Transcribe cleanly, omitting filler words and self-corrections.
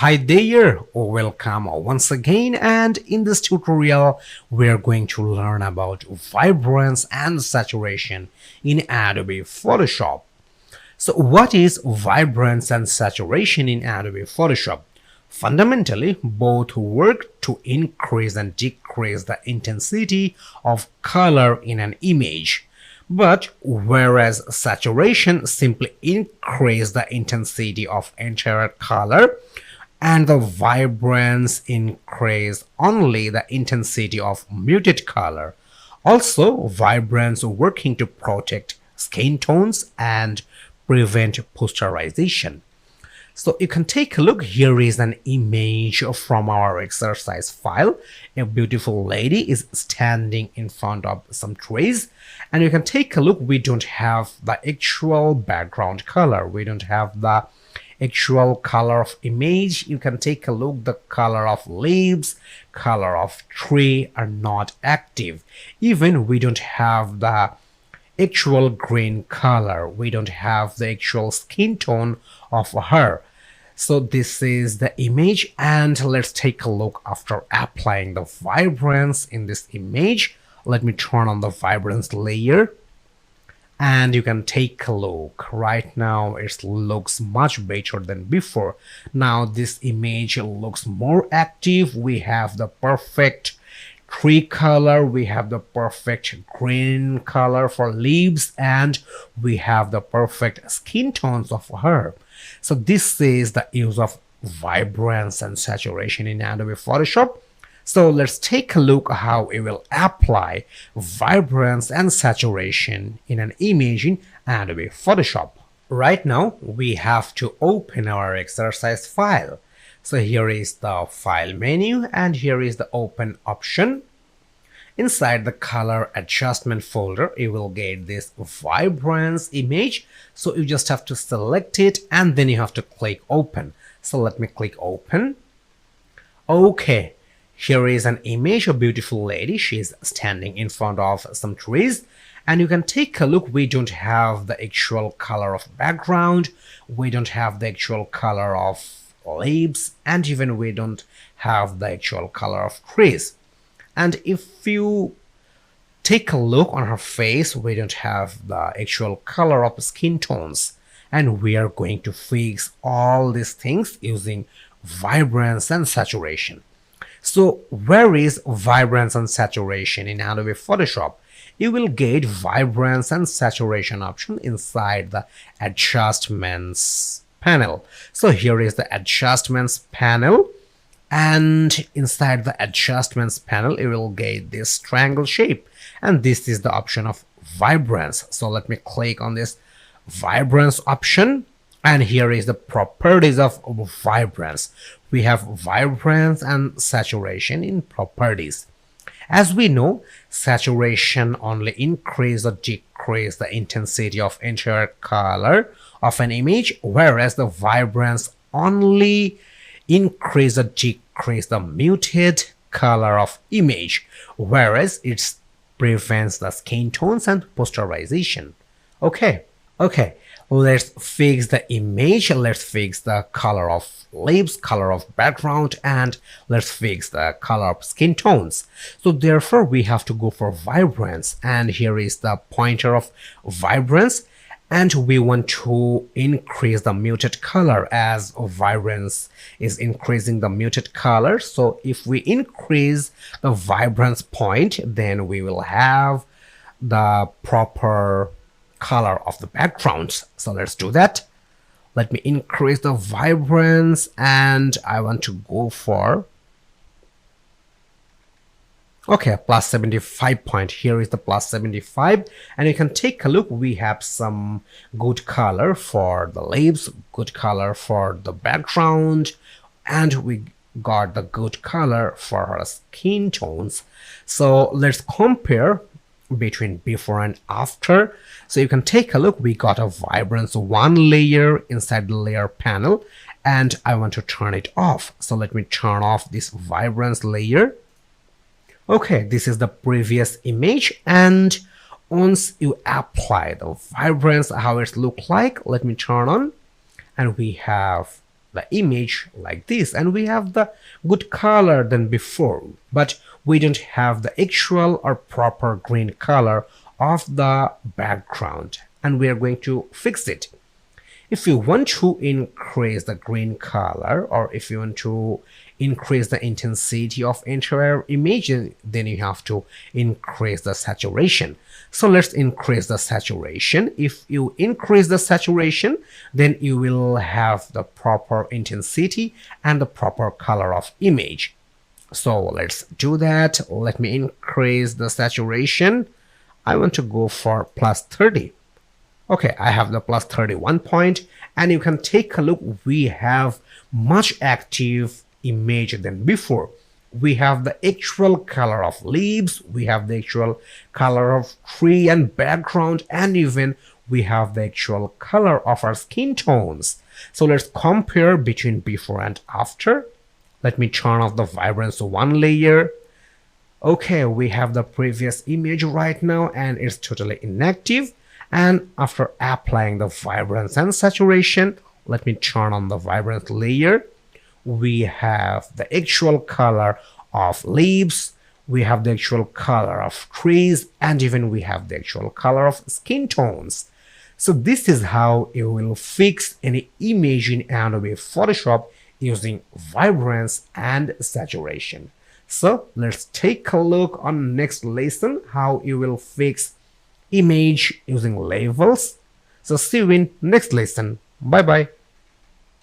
Hi there, welcome once again, and in this tutorial we're going to learn about vibrance and saturation in Adobe Photoshop. So what is vibrance and saturation in Adobe Photoshop? Fundamentally, both work to increase and decrease the intensity of color in an image. But whereas saturation simply increases the intensity of entire color, and the vibrance increase only the intensity of muted color. Also, vibrance working to protect skin tones and prevent posterization. So you can take a look. Here is an image from our exercise file. A beautiful lady is standing in front of some trees, and you can take a look. We don't have the actual background color. We don't have the actual color of image. You can take a look. The color of leaves, color of tree are not active. Even we don't have the actual green color. We don't have the actual skin tone of her. So this is the image, and let's take a look after applying the vibrance in this image. Let me turn on the vibrance layer, and you can take a look. Right now it looks much better than before. Now this image looks more active. We have the perfect tree color, we have the perfect green color for leaves, and we have the perfect skin tones of her. So this is the use of vibrance and saturation in Adobe Photoshop. So let's take a look how we will apply vibrance and saturation in an image in Adobe Photoshop. Right now we have to open our exercise file. So here is the file menu, and here is the open option. Inside the color adjustment folder, you will get this vibrance image. So you just have to select it, and then you have to click open. So let me click open. Okay, here is an image of a beautiful lady. She's standing in front of some trees, and you can take a look. We don't have the actual color of background. We don't have the actual color of leaves, and even we don't have the actual color of trees. And if you take a look on her face, we don't have the actual color of skin tones, and we are going to fix all these things using vibrance and saturation. So where is vibrance and saturation in Adobe Photoshop? You will get vibrance and saturation option inside the adjustments panel. So here is the adjustments panel, and inside the adjustments panel you will get this triangle shape, and this is the option of vibrance. So let me click on this vibrance option, and here is the properties of vibrance. We have vibrance and saturation in properties. As we know, saturation only increase or decrease the intensity of entire color of an image, whereas the vibrance only increase or decrease the muted color of image, whereas it prevents the skin tones and posterization. Okay, let's fix the image. Let's fix the color of leaves, color of background, and let's fix the color of skin tones. So therefore we have to go for vibrance, and here is the pointer of vibrance, and we want to increase the muted color as vibrance is increasing the muted color. So if we increase the vibrance point, then we will have the proper color of the backgrounds. So let's do that. Let me increase the vibrance, and I want to go for plus 75 point. Here is the plus 75, and you can take a look. We have some good color for the leaves, good color for the background, and we got the good color for our skin tones. So let's compare between before and after. So you can take a look. We got a vibrance one layer inside the layer panel, and I want to turn it off. So let me turn off this vibrance layer. Okay, this is the previous image, and once you apply the vibrance, how it look like, let me turn on, and we have the image like this, and we have the good color than before, but we don't have the actual or proper green color of the background, and we are going to fix it. If you want to increase the green color, or if you want to increase the intensity of entire image, then you have to increase the saturation. So let's increase the saturation. If you increase the saturation, then you will have the proper intensity and the proper color of image. So let's do that. Let me increase the saturation. I want to go for plus 30. Okay, I have the plus 31 point, and you can take a look. We have much active image than before. We have the actual color of leaves, we have the actual color of tree and background, and even we have the actual color of our skin tones. So let's compare between before and after. Let me turn off the Vibrance one layer. Okay, we have the previous image right now and it's totally inactive. And after applying the Vibrance and saturation, let me turn on the Vibrance layer. We have the actual color of leaves, we have the actual color of trees, and even we have the actual color of skin tones. So this is how you will fix any image in Adobe Photoshop using Vibrance and saturation. So let's take a look on next lesson how you will fix image using levels. So see you in next lesson. Bye bye.